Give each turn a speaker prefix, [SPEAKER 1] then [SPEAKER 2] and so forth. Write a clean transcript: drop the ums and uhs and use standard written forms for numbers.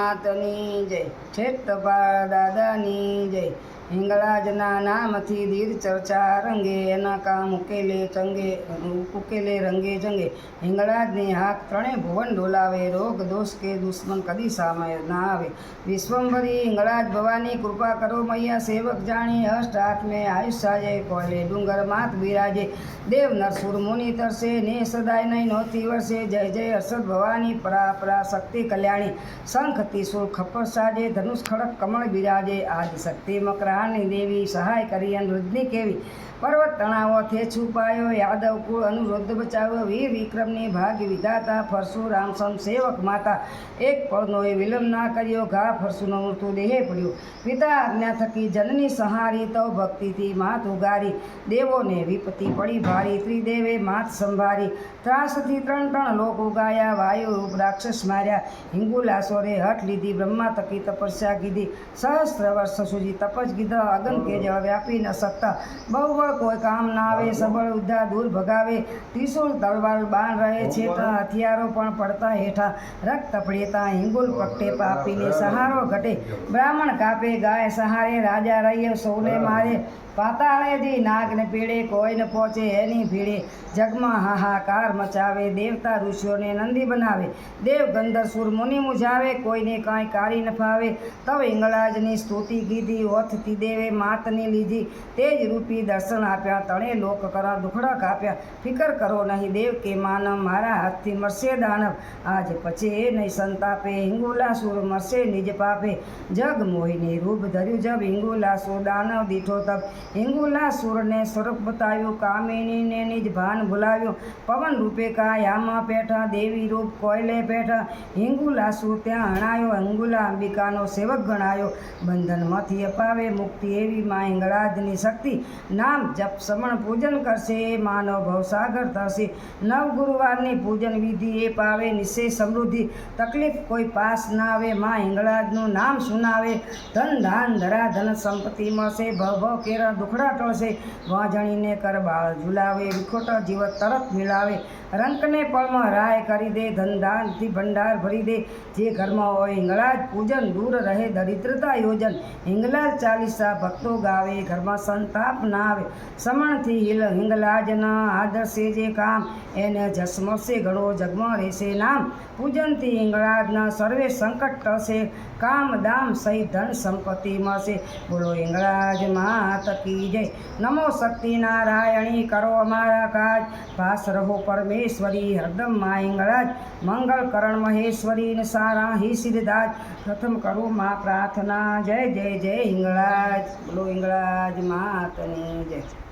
[SPEAKER 1] માતની જય, છેટપા દાદાની જય। હિંગળાજના નામથી દીર ચર્ચા રંગે, એના કામ ઉકેલે રંગે જંગે। હિંગળાજની હાક ત્રણે ભુવન ડોલાવે, રોગ દોષ કે દુશ્મન કદી સામે ના આવે। વિશ્વંભરી હિંગળાજ ભવાની કૃપા કરો મૈયા, સેવક જાણી અષ્ટ આત્મે આયુષ્ય જય। કોયલે ડુંગર માત બિરાજે, દેવ નરસુર મુનિ તરસે, ને સદાય નહીં નોતી વર્ષે। જય જય હર્ષદ ભવાની પરાપરા શક્તિ કલ્યાણી, શંખ ત્રિશૂળ ખપ્પર સાજે, ધનુષ ખડક કમળ બિરાજે। આદિ શક્તિ મકરાની દેવી, સહાય કરી અનુરુદ્ધની કેવી। પર્વત તણાવો થે છુપાયો, યાદવ કુળ અનુરુદ્ધ બચાવ્યો। વીર વિક્રમની ભાગ્ય વિધાતા, પરશુરામ સમ સેવક માતા। એક પળનો એ વિલંબ ના કર્યો, ઘા પરશુનો મૃત્યુ દેહે પડ્યો। પિતા આજ્ઞા થકી જનની સહારી, તો ભક્તિથી માત ઉગારી। દેવોને વિપત્તિ પડી ભારી, ત્રિદેવે માત સંભારી। ત્રાસથી ત્રણ લોક ઉગાયા, વાયુ રૂપ રાક્ષસ માર્યા। હિંગુલાસોરે હઠ લીધી, બ્રહ્મા થકી તપસ્યા કીધી। સહસ્ત્ર વર્ષ સુધી તપજ કીધા, અગન કે જળ વ્યાપી ન શકતા। બહુ કોઈ કામ ના આવે, સબળ ઉદ્ધા દૂર ભગાવે। ત્રિશૂળ તલવાર બાણ રહે છેટા, હથિયારો પણ પડતા હેઠા। રક્ત પડેતા હિંગુલ પકટે, પાપીને સહારો ઘટે। બ્રાહ્મણ કાપે ગાય સહારે, રાજા રહીએ સૌને મારે। પાતાળેજી નાગને પીડે, કોઈ ન પહોંચે એની ભીડે। જગમાં હાહાકાર મચાવે, દેવતા ઋષિઓને નંદી બનાવે। દેવ ગંધર્વ સુર મુનિ મુજાવે, કોઈને કાંઈ કારી ન ફાવે। તવ હિંગળાજની સ્તુતિ કીધી, ઓથથી દેવે માતની લીધી। તેજ રૂપી દર્શન આપ્યા, તણે લોક કરા દુખડા કાપ્યા। ફિકર કરો નહીં દેવ કે માનવ, મારા હાથથી મરશે દાનવ। આજ પછે નહીં સંતાપે, હિંગુલાસુર મરશે નિજ પાપે। જગ મોહિની રૂપ ધર્યું જબ, હિંગુલાસુર દાનવ દીઠો તબ। હિંગુલાસુરને સ્વરૂપ બતાવ્યું, કામિનીને નિજ ભાન ભૂલાવ્યું। પવન રૂપે કાયામાં પેઠા, દેવી રૂપ કોયલે પેઠા। હિંગુલાસુર ત્યાં હણાયો, હિંગુલા અંબિકાનો સેવક ગણાયો। બંધનમાંથી અપાવે મુક્તિ, એવી માં હિંગળાજની શક્તિ। નામ જપ સમણ પૂજન કરશે, માનવ ભવસાગર તરશે। નવ ગુરુવારની પૂજન વિધિ, એ પાવે નિશ્ચય સમૃદ્ધિ। તકલીફ કોઈ પાસ ના આવે, માં હિંગળાજનું નામ સુનાવે। ધન ધાન ધરા ધન સંપત્તિ મળશે, ભવ કેરા દુખડા ટળશે। વાંઝણીને કર બાળ ઝુલાવે, વિખોટા જીવત તરત મિલાવે। રંકને પળમાં રાય કરી દે, ધન દાનથી ભંડાર ભરી દે। જે ઘરમાં હોય હિંગળાજ પૂજન, દૂર રહે દરિદ્રતા યોજન। હિંગલાજ ચાલીસા ભક્તો ગાવે, ઘરમાં સંતાપ ના આવે। સમણથી હિંગલાજના આદર્શે જે કામ, એને જસ મળશે ઘણો, જગમાં રહેશે નામ। પૂજનથી હિંગળાજના સર્વે સંકટ ટળશે, કામ દામ સહિત ધન સંપત્તિ મળશે। બોલો હિંગળાજ માત કી જય। નમો શક્તિ નારાયણી, કરો અમારા કાજ। પાસ રહો પરમેશ્વરી, હરદમ માં હિંગળાજ। મંગળ કરણ મહેશ્વરી, ને સારા હી સિદ્ધાજ। પ્રથમ કરું માં પ્રાર્થના, જય જય જય હિંગળાજ। બોલો હિંગળાજ માતની જય।